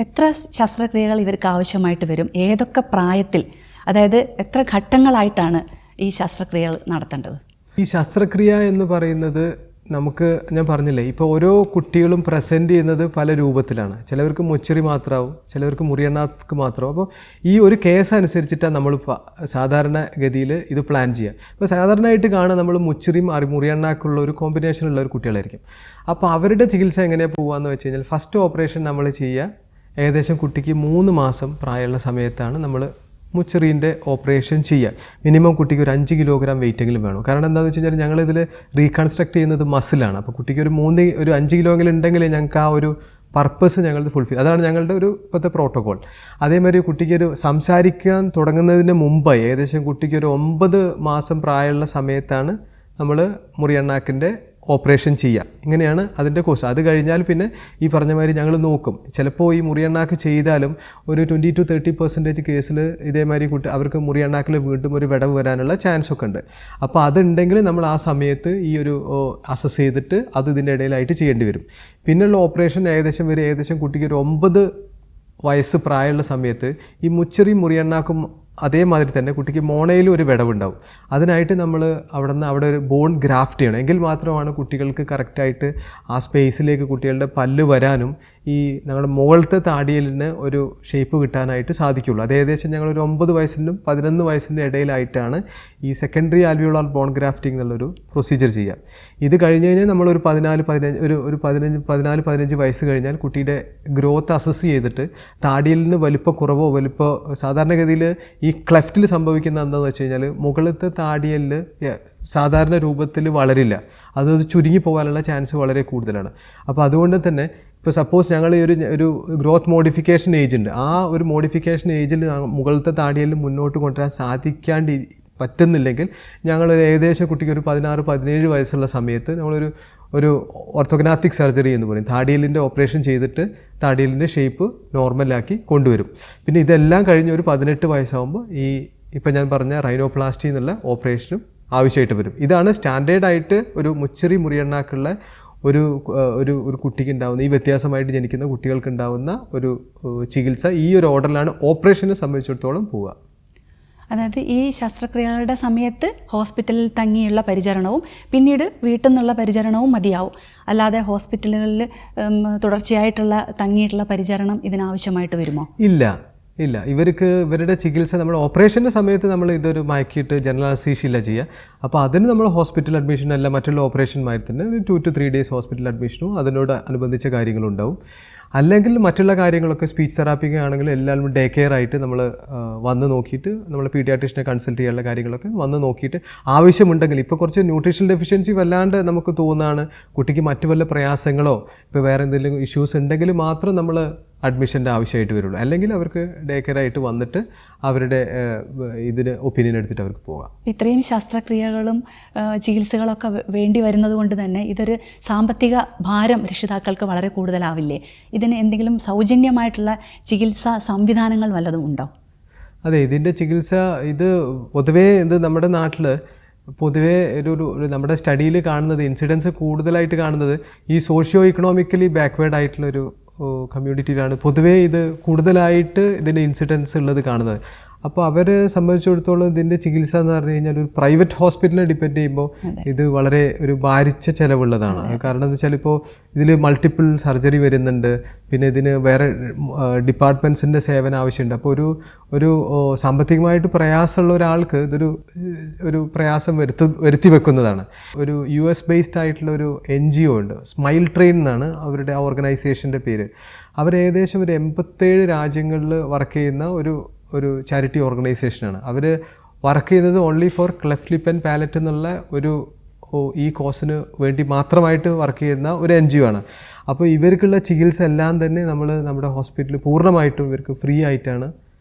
എത്ര ശസ്ത്രക്രിയകൾ ഇവർക്ക് ആവശ്യമായിട്ട് വരും? ഏതൊക്കെ പ്രായത്തിൽ, അതായത് എത്ര ഘട്ടങ്ങളായിട്ടാണ് ഈ ശസ്ത്രക്രിയകൾ നടത്തേണ്ടത്? ഈ ശസ്ത്രക്രിയ എന്ന് പറയുന്നത് ഞാൻ പറഞ്ഞില്ലേ, ഇപ്പോൾ ഓരോ കുട്ടികളും പ്രസൻറ്റ് ചെയ്യുന്നത് പല രൂപത്തിലാണ്. ചിലവർക്ക് മുച്ചറി മാത്രമാവും, ചിലവർക്ക് മുറിയണ്ണാക്ക് മാത്രമാവും. അപ്പോൾ ഈ ഒരു കേസ് അനുസരിച്ചിട്ടാണ് നമ്മൾ സാധാരണ ഗതിയിൽ ഇത് പ്ലാൻ ചെയ്യുക. അപ്പോൾ സാധാരണയായിട്ട് കാണുക നമ്മൾ മുച്ചറിയും മുറിയണ്ണാക്കുള്ള ഒരു കോമ്പിനേഷനുള്ള ഒരു കുട്ടികളായിരിക്കും. അപ്പോൾ അവരുടെ ചികിത്സ എങ്ങനെയാണ് പോകുകയെന്ന് വെച്ച് കഴിഞ്ഞാൽ, ഫസ്റ്റ് ഓപ്പറേഷൻ നമ്മൾ ചെയ്യുക ഏകദേശം കുട്ടിക്ക് 3 മാസം പ്രായമുള്ള സമയത്താണ് നമ്മൾ മുച്ചറീൻ്റെ ഓപ്പറേഷൻ ചെയ്യുക. മിനിമം കുട്ടിക്ക് ഒരു 5 കിലോഗ്രാം വെയിറ്റെങ്കിലും വേണം. കാരണം എന്താണെന്ന് വെച്ച് കഴിഞ്ഞാൽ ഞങ്ങളിതിൽ റീകൺസ്ട്രക്ട് ചെയ്യുന്നത് മസിലാണ്. അപ്പോൾ കുട്ടിക്ക് ഒരു 5 കിലോ എങ്കിലും ഉണ്ടെങ്കിൽ ഞങ്ങൾക്ക് ആ ഒരു പർപ്പസ് ഞങ്ങളത് ഫുൾഫിൽ, അതാണ് ഞങ്ങളുടെ ഇപ്പോഴത്തെ പ്രോട്ടോകോൾ. അതേമാതിരി കുട്ടിക്കൊരു സംസാരിക്കാൻ തുടങ്ങുന്നതിന് മുമ്പായി ഏകദേശം കുട്ടിക്കൊരു 9 മാസം പ്രായമുള്ള സമയത്താണ് നമ്മൾ മുറിയണ്ണാക്കിൻ്റെ ഓപ്പറേഷൻ ചെയ്യുക. ഇങ്ങനെയാണ് അതിൻ്റെ കോഴ്സ്. അത് കഴിഞ്ഞാൽ പിന്നെ ഈ പറഞ്ഞ മാതിരി ഞങ്ങൾ നോക്കും. ചിലപ്പോൾ ഈ മുറിയണ്ണാക്ക് ചെയ്താലും ഒരു 20-30% കേസിൽ ഇതേമാതിരി അവർക്ക് മുറിയണ്ണാക്കിൽ വീണ്ടും ഒരു വിടവ് വരാനുള്ള ചാൻസ് ഒക്കെ ഉണ്ട്. അപ്പോൾ അതുണ്ടെങ്കിൽ നമ്മൾ ആ സമയത്ത് ഈ ഒരു അസസ് ചെയ്തിട്ട് അത് ഇതിൻ്റെ ഇടയിലായിട്ട് ചെയ്യേണ്ടി വരും. പിന്നെയുള്ള ഓപ്പറേഷൻ ഏകദേശം കുട്ടിക്ക് ഒരു 9 വയസ്സ് പ്രായമുള്ള സമയത്ത് ഈ മുറിയണ്ണാക്കും അതേമാതിരി തന്നെ കുട്ടിക്ക് മോണയിലും ഒരു വിടവുണ്ടാവും. അതിനായിട്ട് നമ്മൾ അവിടെ ഒരു ബോൺ ഗ്രാഫ്റ്റ് ചെയ്യണം. എങ്കിൽ മാത്രമാണ് കുട്ടികൾക്ക് കറക്റ്റായിട്ട് ആ സ്പേസിലേക്ക് കുട്ടികളുടെ പല്ല് വരാനും ഈ ഞങ്ങളുടെ മുകളിലത്തെ താടിയലിന് ഒരു ഷേപ്പ് കിട്ടാനായിട്ട് സാധിക്കുള്ളൂ. അത് ഏകദേശം ഞങ്ങളൊരു 9 വയസ്സിനും 11 വയസ്സിൻ്റെ ഇടയിലായിട്ടാണ് ഈ സെക്കൻഡറി ആൽവിയോളാർ ബോൺ ഗ്രാഫ്റ്റിംഗ് എന്നുള്ളൊരു പ്രൊസീജിയർ ചെയ്യുക. ഇത് കഴിഞ്ഞ് കഴിഞ്ഞാൽ നമ്മളൊരു 14-15 വയസ്സ് കഴിഞ്ഞാൽ കുട്ടിയുടെ ഗ്രോത്ത് അസസ് ചെയ്തിട്ട് താടിയലിന് വലിപ്പക്കുറവോ സാധാരണഗതിയിൽ ഈ ക്ലെഫ്റ്റിൽ സംഭവിക്കുന്ന എന്താണെന്ന് വെച്ച് കഴിഞ്ഞാൽ മുകളിലത്തെ താടിയലിൽ സാധാരണ രൂപത്തിൽ വളരില്ല, അത് ചുരുങ്ങി പോകാനുള്ള ചാൻസ് വളരെ കൂടുതലാണ്. അപ്പോൾ അതുകൊണ്ട് തന്നെ ഇപ്പോൾ സപ്പോസ് ഞങ്ങൾ ഒരു ഗ്രോത്ത് മോഡിഫിക്കേഷൻ ഏജ് ഉണ്ട്. ആ ഒരു മോഡിഫിക്കേഷൻ ഏജിൽ മുകളിലത്തെ താടിയലിൽ മുന്നോട്ട് കൊണ്ടുവരാൻ പറ്റുന്നില്ലെങ്കിൽ ഞങ്ങൾ ഏകദേശം കുട്ടിക്ക് ഒരു 16-17 വയസ്സുള്ള സമയത്ത് ഒരു ഓർത്തോഗ്നാത്തിക് സർജറി എന്ന് പറയും. താടിയലിൻ്റെ ഓപ്പറേഷൻ ചെയ്തിട്ട് താടിയലിൻ്റെ ഷേപ്പ് നോർമലാക്കി കൊണ്ടുവരും. പിന്നെ ഇതെല്ലാം കഴിഞ്ഞ് ഒരു 18 വയസ്സാകുമ്പോൾ ഇപ്പം ഞാൻ പറഞ്ഞ റൈനോപ്ലാസ്റ്റി എന്നുള്ള ഓപ്പറേഷനും ആവശ്യമായിട്ട് വരും. ഇതാണ് സ്റ്റാൻഡേർഡായിട്ട് ഒരു മുറിയണ്ണാക്കുള്ള ഒരു കുട്ടിക്ക് ഉണ്ടാകുന്ന, ഈ വ്യത്യാസമായിട്ട് ജനിക്കുന്ന കുട്ടികൾക്ക് ഉണ്ടാകുന്ന ഒരു ചികിത്സ. ഈ ഒരു ഓർഡറിലാണ് ഓപ്പറേഷനെ സംബന്ധിച്ചിടത്തോളം പോവുക. അതായത് ഈ ശസ്ത്രക്രിയകളുടെ സമയത്ത് ഹോസ്പിറ്റലിൽ തങ്ങിയുള്ള പരിചരണവും പിന്നീട് വീട്ടിൽ നിന്നുള്ള പരിചരണവും മതിയാവും. അല്ലാതെ ഹോസ്പിറ്റലുകളിൽ തുടർച്ചയായിട്ടുള്ള തങ്ങിയിട്ടുള്ള പരിചരണം ഇതിനാവശ്യമായിട്ട് വരുമോ? ഇല്ല. ഇവരുടെ ചികിത്സ നമ്മൾ ഓപ്പറേഷൻ്റെ സമയത്ത് നമ്മൾ ഇതൊരു മയക്കിയിട്ട് ജനറൽ അനസ്തീഷ്യ ചെയ്യുക. അപ്പോൾ അതിന് നമ്മൾ ഹോസ്പിറ്റൽ അഡ്മിഷൻ അല്ല, മറ്റുള്ള ഓപ്പറേഷന്മാരിൽ തന്നെ 2 to 3 days ഹോസ്പിറ്റൽ അഡ്മിഷനും അതിനോട് അനുബന്ധിച്ച കാര്യങ്ങളുണ്ടാവും. അല്ലെങ്കിൽ മറ്റുള്ള കാര്യങ്ങളൊക്കെ സ്പീച്ച് തെറാപ്പിക്ക് ആണെങ്കിൽ എല്ലാം ഡേ കെയർ ആയിട്ട് നമ്മൾ വന്ന് നോക്കിയിട്ട് നമ്മൾ പീഡിയാട്രീഷനെ കൺസൾട്ട് ചെയ്യാനുള്ള കാര്യങ്ങളൊക്കെ വന്ന് നോക്കിയിട്ട് ആവശ്യമുണ്ടെങ്കിൽ, ഇപ്പോൾ കുറച്ച് ന്യൂട്രീഷൻ ഡെഫിഷ്യൻസി വല്ലാണ്ട് നമുക്ക് തോന്നുകയാണ്, കുട്ടിക്ക് മറ്റു വല്ല പ്രയാസങ്ങളോ ഇപ്പോൾ വേറെ എന്തെങ്കിലും ഇഷ്യൂസ് ഉണ്ടെങ്കിൽ മാത്രം നമ്മൾ അഡ്മിഷൻ്റെ ആവശ്യമായിട്ട് വരുള്ളൂ. അല്ലെങ്കിൽ അവർക്ക് ഡേ കെയർ ആയിട്ട് വന്നിട്ട് അവരുടെ ഇതിന് ഒപ്പീനിയൻ എടുത്തിട്ട് അവർക്ക് പോകാം. ഇത്രയും ശസ്ത്രക്രിയകളും ചികിത്സകളൊക്കെ വേണ്ടി വരുന്നത് കൊണ്ട് തന്നെ ഇതൊരു സാമ്പത്തിക ഭാരം രക്ഷിതാക്കൾക്ക് വളരെ കൂടുതലാവില്ലേ? ഇതിന് എന്തെങ്കിലും സൗജന്യമായിട്ടുള്ള ചികിത്സാ സംവിധാനങ്ങൾ വല്ലതും ഉണ്ടോ? അതെ, ഇതിൻ്റെ ചികിത്സ പൊതുവേ നമ്മുടെ നാട്ടിൽ നമ്മുടെ സ്റ്റഡിയിൽ കാണുന്നത്, ഇൻസിഡൻസ് കൂടുതലായിട്ട് കാണുന്നത് ഈ സോഷ്യോ ഇക്കണോമിക്കലി ബാക്ക്വേർഡ് ആയിട്ടുള്ളൊരു കമ്മ്യൂണിറ്റിയിലാണ് പൊതുവേ ഇത് കൂടുതലായിട്ട് ഇതിൻ്റെ ഇൻസിഡൻസ് ഉള്ളത് കാണുന്നത്. അപ്പോൾ അവരെ സംബന്ധിച്ചിടത്തോളം ഇതിൻ്റെ ചികിത്സ എന്ന് പറഞ്ഞു കഴിഞ്ഞാൽ ഒരു പ്രൈവറ്റ് ഹോസ്പിറ്റലിനെ ഡിപ്പെൻഡ് ചെയ്യുമ്പോൾ ഇത് വളരെ ഒരു ഭാരിച്ച ചിലവുള്ളതാണ്. കാരണം എന്താ വെച്ചാൽ ഇപ്പോൾ ഇതിൽ മൾട്ടിപ്പിൾ സർജറി വരുന്നുണ്ട്, പിന്നെ ഇതിന് വേറെ ഡിപ്പാർട്ട്മെൻറ്റ്സിൻ്റെ സേവനം ആവശ്യമുണ്ട്. അപ്പോൾ ഒരു സാമ്പത്തികമായിട്ട് പ്രയാസമുള്ള ഒരാൾക്ക് ഒരു പ്രയാസം വരുത്തി വെക്കുന്നതാണ്. ഒരു US ബേസ്ഡ് ആയിട്ടുള്ള ഒരു NGO ഉണ്ട്, സ്മൈൽ ട്രെയിൻ എന്നാണ് അവരുടെ ഓർഗനൈസേഷൻ്റെ പേര്. ഏകദേശം ഒരു 87 രാജ്യങ്ങളിൽ വർക്ക് ചെയ്യുന്ന ഒരു ചാരിറ്റി ഓർഗനൈസേഷനാണ്. അവർ വർക്ക് ചെയ്യുന്നത് only for cleft lip and palate എന്നുള്ള ഈ കോസിന് വേണ്ടി മാത്രമായിട്ട് വർക്ക് ചെയ്യുന്ന ഒരു NGO ആണ്. അപ്പോൾ ഇവർക്കുള്ള ചികിത്സ എല്ലാം തന്നെ നമ്മൾ നമ്മുടെ ഹോസ്പിറ്റലിൽ പൂർണ്ണമായിട്ടും ഇവർക്ക് ഫ്രീ ആയിട്ടാണ്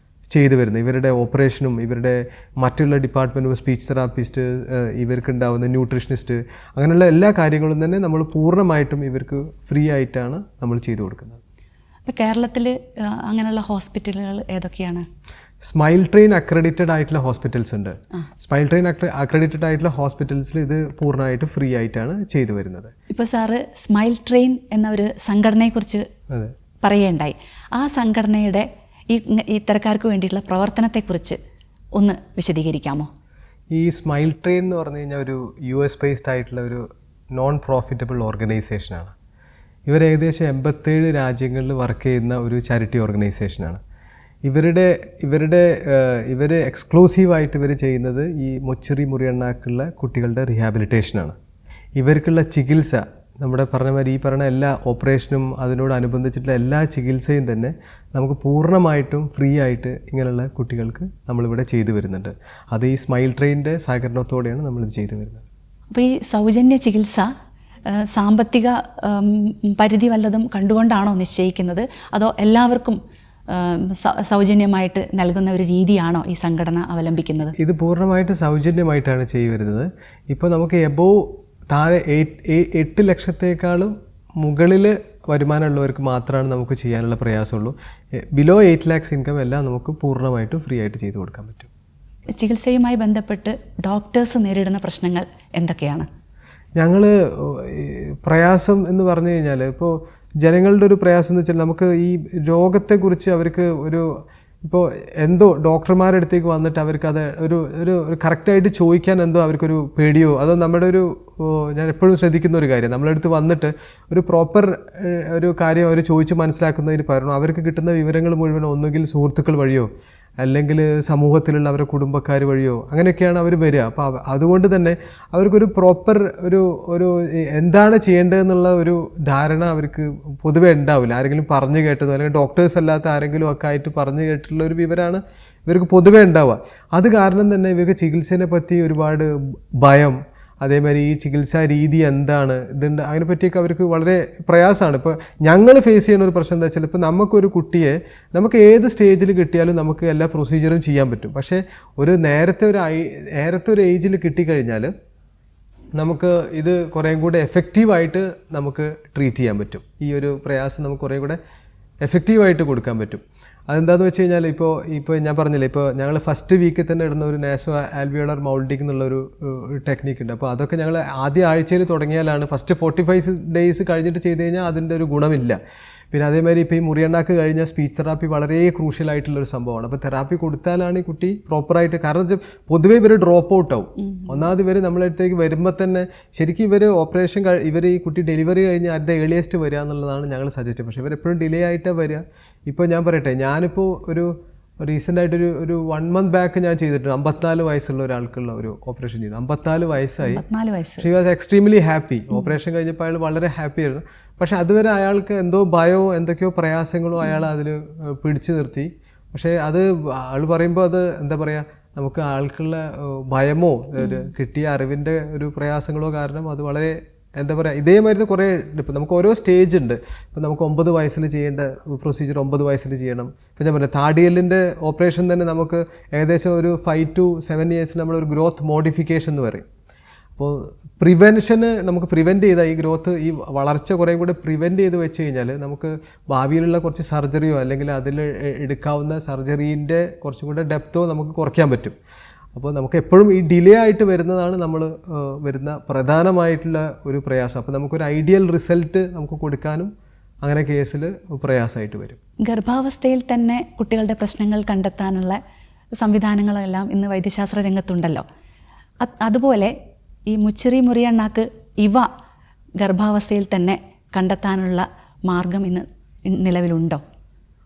ചെയ്തു വരുന്നത്. ഇവരുടെ ഓപ്പറേഷനും ഇവരുടെ മറ്റുള്ള ഡിപ്പാർട്ട്മെൻറ്റും സ്പീച്ച് തെറാപ്പിസ്റ്റ്, ഇവർക്കുണ്ടാവുന്ന ന്യൂട്രീഷനിസ്റ്റ്, അങ്ങനെയുള്ള എല്ലാ കാര്യങ്ങളും തന്നെ നമ്മൾ പൂർണ്ണമായിട്ടും ഇവർക്ക് ഫ്രീ ആയിട്ടാണ് നമ്മൾ ചെയ്തു കൊടുക്കുന്നത്. ഇപ്പോൾ കേരളത്തിൽ അങ്ങനെയുള്ള ഹോസ്പിറ്റലുകൾ ഏതൊക്കെയാണ്? സ്മൈൽ ട്രെയിൻ അക്രഡിറ്റഡ് ആയിട്ടുള്ള ഹോസ്പിറ്റൽസ് ഉണ്ട്. സ്മൈൽ ട്രെയിൻ അക്രഡിറ്റഡ് ആയിട്ടുള്ള ഹോസ്പിറ്റൽസിൽ ഇത് പൂർണ്ണമായിട്ട് ഫ്രീ ആയിട്ടാണ് ചെയ്തു വരുന്നത്. ഇപ്പോൾ സാറ് സ്മൈൽ ട്രെയിൻ എന്ന ഒരു സംഘടനയെക്കുറിച്ച് പറയുകയുണ്ടായി. ആ സംഘടനയുടെ ഇത്തരക്കാർക്ക് വേണ്ടിയിട്ടുള്ള പ്രവർത്തനത്തെക്കുറിച്ച് ഒന്ന് വിശദീകരിക്കാമോ? ഈ സ്മൈൽ ട്രെയിൻ എന്ന് പറഞ്ഞു കഴിഞ്ഞാൽ ഒരു US ബേസ്ഡ് ആയിട്ടുള്ള ഒരു നോൺ പ്രോഫിറ്റബിൾ ഓർഗനൈസേഷനാണ്. ഇവർ ഏകദേശം 87 രാജ്യങ്ങളിൽ വർക്ക് ചെയ്യുന്ന ഒരു ചാരിറ്റി ഓർഗനൈസേഷനാണ്. ഇവർ എക്സ്ക്ലൂസീവായിട്ട് ഇവർ ചെയ്യുന്നത് ഈ മൊച്ചറി മുറിയെണ്ണാക്കുള്ള കുട്ടികളുടെ റീഹാബിലിറ്റേഷനാണ്. ഇവർക്കുള്ള ചികിത്സ നമ്മുടെ പറഞ്ഞ മാതിരി ഈ പറഞ്ഞ എല്ലാ ഓപ്പറേഷനും അതിനോടനുബന്ധിച്ചിട്ടുള്ള എല്ലാ ചികിത്സയും തന്നെ നമുക്ക് പൂർണ്ണമായിട്ടും ഫ്രീ ആയിട്ട് ഇങ്ങനെയുള്ള കുട്ടികൾക്ക് നമ്മളിവിടെ ചെയ്തു വരുന്നുണ്ട്. അത് ഈ സ്മൈൽ ട്രെയിനിൻ്റെ സഹകരണത്തോടെയാണ് നമ്മളിത് ചെയ്തു വരുന്നത്. അപ്പോൾ ഈ സൗജന്യ ചികിത്സ സാമ്പത്തിക പരിധി വല്ലതും കണ്ടുകൊണ്ടാണോ നിശ്ചയിക്കുന്നത്, അതോ എല്ലാവർക്കും സൗജന്യമായിട്ട് നൽകുന്ന ഒരു രീതിയാണോ ഈ സംഘടന അവലംബിക്കുന്നത്? ഇത് പൂർണ്ണമായിട്ട് സൗജന്യമായിട്ടാണ് ചെയ്തു വരുന്നത്. ഇപ്പോൾ നമുക്ക് എബോവ് താഴെ 8 ലക്ഷത്തേക്കാളും മുകളിൽ വരുമാനമുള്ളവർക്ക് മാത്രമാണ് നമുക്ക് ചെയ്യാനുള്ള പ്രയാസമുള്ളൂ. ബിലോ 8 lakhs ഇൻകം എല്ലാം നമുക്ക് പൂർണ്ണമായിട്ടും ഫ്രീ ആയിട്ട് ചെയ്തു കൊടുക്കാൻ പറ്റും. ചികിത്സയുമായി ബന്ധപ്പെട്ട് ഡോക്ടേഴ്സ് നേരിടുന്ന പ്രശ്നങ്ങൾ എന്തൊക്കെയാണ്? ഞങ്ങൾ പ്രയാസം എന്ന് പറഞ്ഞു കഴിഞ്ഞാൽ ഇപ്പോൾ ജനങ്ങളുടെ ഒരു പ്രയാസം എന്ന് വെച്ചാൽ നമുക്ക് ഈ രോഗത്തെക്കുറിച്ച് അവർക്ക് ഇപ്പോൾ എന്തോ ഡോക്ടർമാരുടെ അടുത്തേക്ക് വന്നിട്ട് അവർക്കത് ഒരു കറക്റ്റായിട്ട് ചോദിക്കാൻ എന്തോ അവർക്കൊരു പേടിയോ, അതോ നമ്മുടെ ഞാൻ എപ്പോഴും ശ്രദ്ധിക്കുന്ന ഒരു കാര്യം, നമ്മളടുത്ത് വന്നിട്ട് ഒരു പ്രോപ്പർ ഒരു കാര്യം അവർ ചോദിച്ച് മനസ്സിലാക്കുന്നതിന് പകരം അവർക്ക് കിട്ടുന്ന വിവരങ്ങൾ മുഴുവൻ ഒന്നുകിൽ സുഹൃത്തുക്കൾ വഴിയോ അല്ലെങ്കിൽ സമൂഹത്തിലുള്ള അവരുടെ കുടുംബക്കാർ വഴിയോ അങ്ങനെയൊക്കെയാണ് അവർ വരിക. അപ്പോൾ അതുകൊണ്ട് തന്നെ അവർക്കൊരു പ്രോപ്പർ ഒരു എന്താണ് ചെയ്യേണ്ടതെന്നുള്ള ഒരു ധാരണ അവർക്ക് പൊതുവേ ഉണ്ടാവില്ല. ആരെങ്കിലും പറഞ്ഞു കേട്ടതോ അല്ലെങ്കിൽ ഡോക്ടേഴ്സ് അല്ലാത്ത ആരെങ്കിലും ഒക്കെ ആയിട്ട് പറഞ്ഞു കേട്ടിട്ടുള്ള ഒരു വിവരമാണ് ഇവർക്ക് പൊതുവേ ഉണ്ടാവുക. അത് കാരണം തന്നെ ഇവർക്ക് ചികിത്സയെ പറ്റി ഒരുപാട് ഭയം, അതേമാതിരി ഈ ചികിത്സാ രീതി എന്താണ് ഇതുണ്ട് അതിനെപ്പറ്റിയൊക്കെ അവർക്ക് വളരെ പ്രയാസമാണ്. ഇപ്പോൾ ഞങ്ങൾ ഫേസ് ചെയ്യുന്ന ഒരു പ്രശ്നം എന്താ വെച്ചാൽ ഇപ്പോൾ നമുക്കൊരു കുട്ടിയെ നമുക്ക് ഏത് സ്റ്റേജിൽ കിട്ടിയാലും നമുക്ക് എല്ലാ പ്രൊസീജിയറും ചെയ്യാൻ പറ്റും. പക്ഷേ നേരത്തെ ഒരു ഏജിൽ കിട്ടിക്കഴിഞ്ഞാൽ നമുക്ക് ഇത് കുറേയും കൂടെ എഫക്റ്റീവായിട്ട് നമുക്ക് ട്രീറ്റ് ചെയ്യാൻ പറ്റും. ഈ ഒരു പ്രയാസം നമുക്ക് കുറേ കൂടെ എഫക്റ്റീവായിട്ട് കൊടുക്കാൻ പറ്റും. അതെന്താണെന്ന് വെച്ച് കഴിഞ്ഞാൽ ഇപ്പോൾ ഞാൻ പറഞ്ഞില്ലേ, ഇപ്പോൾ ഞങ്ങൾ ഫസ്റ്റ് വീക്കിൽ തന്നെ ഇടുന്ന ഒരു നാസോ ആൽവിയോളർ മൗൾഡിംഗ് എന്നുള്ളൊരു ടെക്നിക്ക് ഉണ്ട്. അപ്പോൾ അതൊക്കെ ഞങ്ങൾ ആദ്യ ആഴ്ചയിൽ തുടങ്ങിയാലാണ്, ഫസ്റ്റ് 45 days കഴിഞ്ഞിട്ട് ചെയ്ത് കഴിഞ്ഞാൽ അതിൻ്റെ ഒരു ഗുണമില്ല. പിന്നെ അതേമാതിരി ഇപ്പോൾ ഈ മുറിയെണ്ണാക്ക് കഴിഞ്ഞ സ്പീച്ച് തെറാപ്പി വളരെ ക്രൂഷ്യലായിട്ടുള്ളൊരു സംഭവമാണ്. അപ്പോൾ തെറാപ്പി കൊടുത്താലാണ് ഈ കുട്ടി പ്രോപ്പറായിട്ട്, കാരണം പൊതുവേ ഇവർ ഡ്രോപ്പ് ഔട്ട് ആവും. ഒന്നാമത് ഇവർ നമ്മളെ അടുത്തേക്ക് വരുമ്പോൾ തന്നെ ശരിക്കും ഇവർ ഈ കുട്ടി ഡെലിവറി കഴിഞ്ഞ് അറ്റ് ദ ഏർലിയസ്റ്റ് വരിക എന്നുള്ളതാണ് ഞങ്ങൾ സജസ്റ്റ്. പക്ഷേ ഇവരെപ്പോഴും ഡിലേ ആയിട്ടാണ് വരിക. ഇപ്പോൾ ഞാൻ പറയട്ടെ, ഞാനിപ്പോൾ റീസെൻ്റ് ആയിട്ട് ഒരു 1 month ബാക്ക് ഞാൻ ചെയ്തിട്ടുണ്ട്. 54 വയസ്സുള്ള ഒരാൾക്കുള്ള ഒരു ഓപ്പറേഷൻ ചെയ്തു. 54 വയസ്സായി. She was extremely happy. Operation കഴിഞ്ഞപ്പോൾ അയാൾ വളരെ ഹാപ്പി ആയിരുന്നു. പക്ഷെ അതുവരെ അയാൾക്ക് എന്തോ ഭയമോ എന്തൊക്കെയോ പ്രയാസങ്ങളോ അയാൾ അതിൽ പിടിച്ചു നിർത്തി. പക്ഷേ ആൾ പറയുമ്പോൾ അത് എന്താ പറയുക, നമുക്ക് ആൾക്കുള്ള ഭയമോ കിട്ടിയ അറിവിൻ്റെ ഒരു പ്രയാസങ്ങളോ കാരണം അത് വളരെ എന്താ പറയുക, ഇതേമാതിരി കുറേ ഇപ്പം നമുക്ക് ഓരോ സ്റ്റേജ് ഉണ്ട്. ഇപ്പം നമുക്ക് 9 വയസ്സിൽ ചെയ്യേണ്ട പ്രൊസീജിയർ 9 വയസ്സിൽ ചെയ്യണം. ഇപ്പം ഞാൻ പറയാം, താടിയലിൻ്റെ ഓപ്പറേഷൻ തന്നെ നമുക്ക് ഏകദേശം ഒരു 5 to 7 years നമ്മളൊരു ഗ്രോത്ത് മോഡിഫിക്കേഷൻ എന്ന് പറയും. അപ്പോൾ പ്രിവെൻഷന് നമുക്ക് പ്രിവെൻറ്റ് ചെയ്താൽ ഈ ഗ്രോത്ത്, ഈ വളർച്ച കുറേ കൂടെ പ്രിവെൻറ്റ് ചെയ്ത് വെച്ച് കഴിഞ്ഞാൽ നമുക്ക് ഭാവിയിലുള്ള കുറച്ച് സർജറിയോ അല്ലെങ്കിൽ അതിൽ എടുക്കാവുന്ന സർജറീൻ്റെ കുറച്ചും കൂടെ ഡെപ്തോ നമുക്ക് കുറയ്ക്കാൻ പറ്റും. അപ്പോൾ നമുക്ക് എപ്പോഴും ഈ ഡിലേ ആയിട്ട് വരുന്നതാണ് വരുന്ന പ്രധാനമായിട്ടുള്ള ഒരു പ്രയാസം. അപ്പോൾ നമുക്കൊരു ഐഡിയൽ റിസൾട്ട് നമുക്ക് കൊടുക്കാനും അങ്ങനെ കേസിൽ പ്രയാസമായിട്ട് വരും. ഗർഭാവസ്ഥയിൽ തന്നെ കുട്ടികളുടെ പ്രശ്നങ്ങൾ കണ്ടെത്താനുള്ള സംവിധാനങ്ങളെല്ലാം ഇന്ന് വൈദ്യശാസ്ത്ര രംഗത്തുണ്ടല്ലോ. അതുപോലെ ഈ മുച്ചിറി മുറിയെണ്ണാക്ക് ഇവ ഗർഭാവസ്ഥയിൽ തന്നെ കണ്ടെത്താനുള്ള മാർഗം ഇന്ന് നിലവിലുണ്ടോ?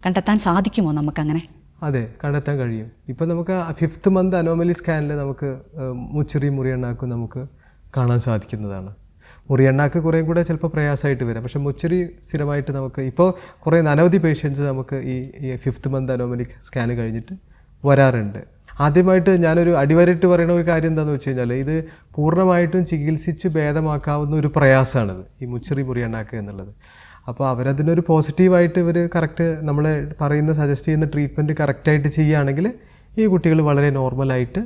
കണ്ടെത്താൻ സാധിക്കുമോ നമുക്കങ്ങനെ? അതെ, കണ്ടെത്താൻ കഴിയും. ഇപ്പം നമുക്ക് 5th month അനോമലി സ്കാനിൽ നമുക്ക് മുച്ചിറി മുറിയെണ്ണാക്ക് നമുക്ക് കാണാൻ സാധിക്കുന്നതാണ്. മുറിയെണ്ണാക്ക് കുറേ കൂടെ ചിലപ്പോൾ പ്രയാസമായിട്ട് വരാം. പക്ഷേ മുച്ചിറി സ്ഥിരമായിട്ട് നമുക്ക് ഇപ്പോൾ അനവധി പേഷ്യൻസ് നമുക്ക് ഈ 5th month അനോമലി സ്കാൻ കഴിഞ്ഞിട്ട് വരാറുണ്ട്. ആദ്യമായിട്ട് ഞാനൊരു അടിവരയിട്ട് പറയുന്ന ഒരു കാര്യം എന്താണെന്ന് വെച്ച് കഴിഞ്ഞാൽ ഇത് പൂർണ്ണമായിട്ടും ചികിത്സിച്ച് ഭേദമാക്കാവുന്ന ഒരു പ്രയാസമാണിത്, ഈ മുച്ചിറി മുറിയണ്ണാക്ക് എന്നുള്ളത്. അപ്പോൾ അവരതിനൊരു പോസിറ്റീവായിട്ട് ഇവർ കറക്റ്റ് നമ്മളെ പറയുന്ന സജസ്റ്റ് ചെയ്യുന്ന ട്രീറ്റ്മെൻറ്റ് കറക്റ്റായിട്ട് ചെയ്യുകയാണെങ്കിൽ ഈ കുട്ടികൾ വളരെ നോർമലായിട്ട്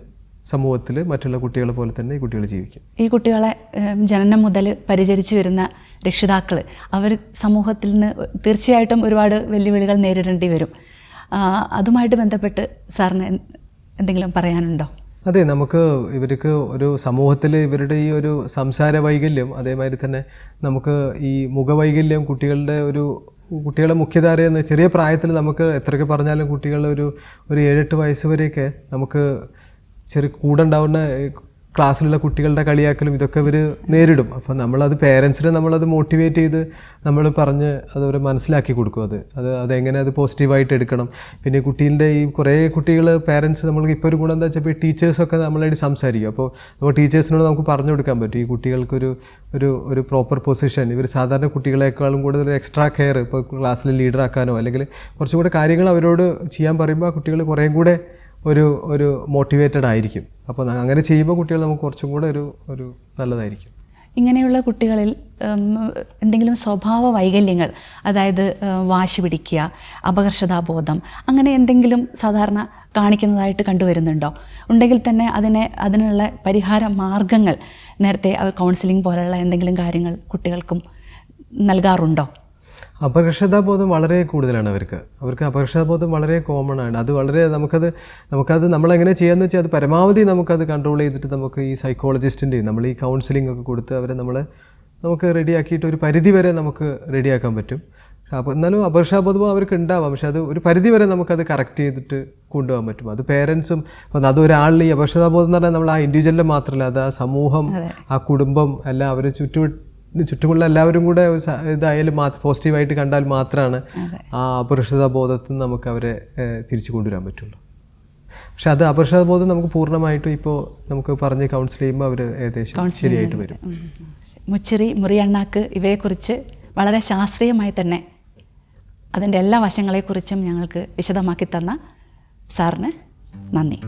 സമൂഹത്തിൽ മറ്റുള്ള കുട്ടികളെ പോലെ തന്നെ ഈ കുട്ടികൾ ജീവിക്കും. ഈ കുട്ടികളെ ജനനം മുതൽ പരിചരിച്ചു വരുന്ന രക്ഷിതാക്കൾ അവർ സമൂഹത്തിൽ നിന്ന് തീർച്ചയായിട്ടും ഒരുപാട് വെല്ലുവിളികൾ നേരിടേണ്ടി വരും. അതുമായിട്ട് ബന്ധപ്പെട്ട് സാറിന് എന്തെങ്കിലും പറയാനുണ്ടോ? അതെ, നമുക്ക് ഇവർക്ക് ഒരു സമൂഹത്തിൽ ഇവരുടെ ഈ ഒരു സംസാര വൈകല്യം, അതേമാതിരി തന്നെ നമുക്ക് ഈ മുഖവൈകല്യം കുട്ടികളെ മുഖ്യധാരയെന്ന് ചെറിയ പ്രായത്തിൽ നമുക്ക് എത്രയൊക്കെ പറഞ്ഞാലും കുട്ടികളുടെ ഒരു 7-8 വയസ്സ് വരെയൊക്കെ നമുക്ക് കൂടെ ഉണ്ടാവുന്ന ക്ലാസ്സിലുള്ള കുട്ടികളുടെ കളിയാക്കലും ഇതൊക്കെ ഇവർ നേരിടും. അപ്പോൾ നമ്മളത് പേരൻസിനെ നമ്മളത് മോട്ടിവേറ്റ് ചെയ്ത് നമ്മൾ പറഞ്ഞ് അതവരെ മനസ്സിലാക്കി കൊടുക്കും. അതെങ്ങനെ അത് പോസിറ്റീവായിട്ട് എടുക്കണം. പിന്നെ കുട്ടീൻ്റെ ഈ കുറേ കുട്ടികൾ പേരൻസ് നമ്മൾക്ക് ഇപ്പോൾ ഒരു ഗുണം എന്താ വെച്ചാൽ ഇപ്പോൾ ടീച്ചേഴ്സൊക്കെ നമ്മളായിട്ട് സംസാരിക്കും. അപ്പോൾ ടീച്ചേഴ്സിനോട് നമുക്ക് പറഞ്ഞു കൊടുക്കാൻ പറ്റും ഈ കുട്ടികൾക്കൊരു ഒരു പ്രോപ്പർ പൊസിഷൻ, ഇവർ സാധാരണ കുട്ടികളെക്കാളും കൂടുതൽ എക്സ്ട്രാ കെയർ ഇപ്പോൾ ക്ലാസ്സിൽ ലീഡറാക്കാനോ അല്ലെങ്കിൽ കുറച്ചും കൂടെ കാര്യങ്ങൾ അവരോട് ചെയ്യാൻ പറയുമ്പോൾ ആ കുട്ടികൾ കുറേയും കൂടെ ഒരു മോട്ടിവേറ്റഡ് ആയിരിക്കും. അപ്പോൾ അങ്ങനെ ചെയ്യുമ്പോൾ കുട്ടികൾ നമുക്ക് കുറച്ചും കൂടെ ഒരു നല്ലതായിരിക്കും. ഇങ്ങനെയുള്ള കുട്ടികളിൽ എന്തെങ്കിലും സ്വഭാവ വൈകല്യങ്ങൾ, അതായത് വാശി പിടിക്കുക, അപകർഷതാബോധം, അങ്ങനെ എന്തെങ്കിലും സാധാരണ കാണിക്കുന്നതായിട്ട് കണ്ടുവരുന്നുണ്ടോ? ഉണ്ടെങ്കിൽ തന്നെ അതിനുള്ള പരിഹാര മാർഗങ്ങൾ നേരത്തെ കൗൺസിലിംഗ് പോലുള്ള എന്തെങ്കിലും കാര്യങ്ങൾ കുട്ടികൾക്കും നൽകാറുണ്ടോ? അപകർഷതാബോധം വളരെ കൂടുതലാണ് അവർക്ക് അപകർഷതാബോധം വളരെ കോമൺ ആണ്. അത് വളരെ നമുക്കത് നമ്മളെങ്ങനെ ചെയ്യാന്ന് വെച്ചാൽ അത് പരമാവധി നമുക്കത് കൺട്രോൾ ചെയ്തിട്ട് നമുക്ക് ഈ സൈക്കോളജിസ്റ്റിൻ്റെയും നമ്മൾ ഈ കൗൺസിലിംഗ് ഒക്കെ കൊടുത്ത് അവരെ നമുക്ക് റെഡിയാക്കിയിട്ട് ഒരു പരിധി വരെ നമുക്ക് റെഡിയാക്കാൻ പറ്റും. അപ്പോൾ എന്നാലും അപകർഷതാബോധം അവർക്ക് ഉണ്ടാവാം, പക്ഷെ അത് ഒരു പരിധി വരെ നമുക്കത് കറക്റ്റ് ചെയ്തിട്ട് കൊണ്ടുപോകാൻ പറ്റും. അത് പേരൻസും അപ്പം അതൊരാളിൽ ഈ അപകർഷതാബോധം എന്ന് പറഞ്ഞാൽ നമ്മൾ ആ ഇൻഡിവിജ്വലിനെ മാത്രമല്ല, അത് ആ സമൂഹം, ആ കുടുംബം എല്ലാം അവർ ചുറ്റുമുള്ള എല്ലാവരും കൂടെ ഇതായാലും പോസിറ്റീവായിട്ട് കണ്ടാൽ മാത്രമാണ് ആ അപകർഷതാബോധത്തിൽ നിന്ന് നമുക്ക് അവരെ തിരിച്ചു കൊണ്ടുവരാൻ പറ്റുള്ളൂ. പക്ഷെ അത് അപകർഷതാബോധം നമുക്ക് പൂർണ്ണമായിട്ടും ഇപ്പോൾ നമുക്ക് പറഞ്ഞ് കൗൺസിൽ ചെയ്യുമ്പോൾ അവർ ഏകദേശം ശരിയായിട്ട് വരും. മുച്ചിറി, മുറിയണ്ണാക്ക് ഇവയെക്കുറിച്ച് വളരെ ശാസ്ത്രീയമായി തന്നെ അതിൻ്റെ എല്ലാ വശങ്ങളെക്കുറിച്ചും ഞങ്ങൾക്ക് വിശദമാക്കി തന്ന സാറിന് നന്ദി.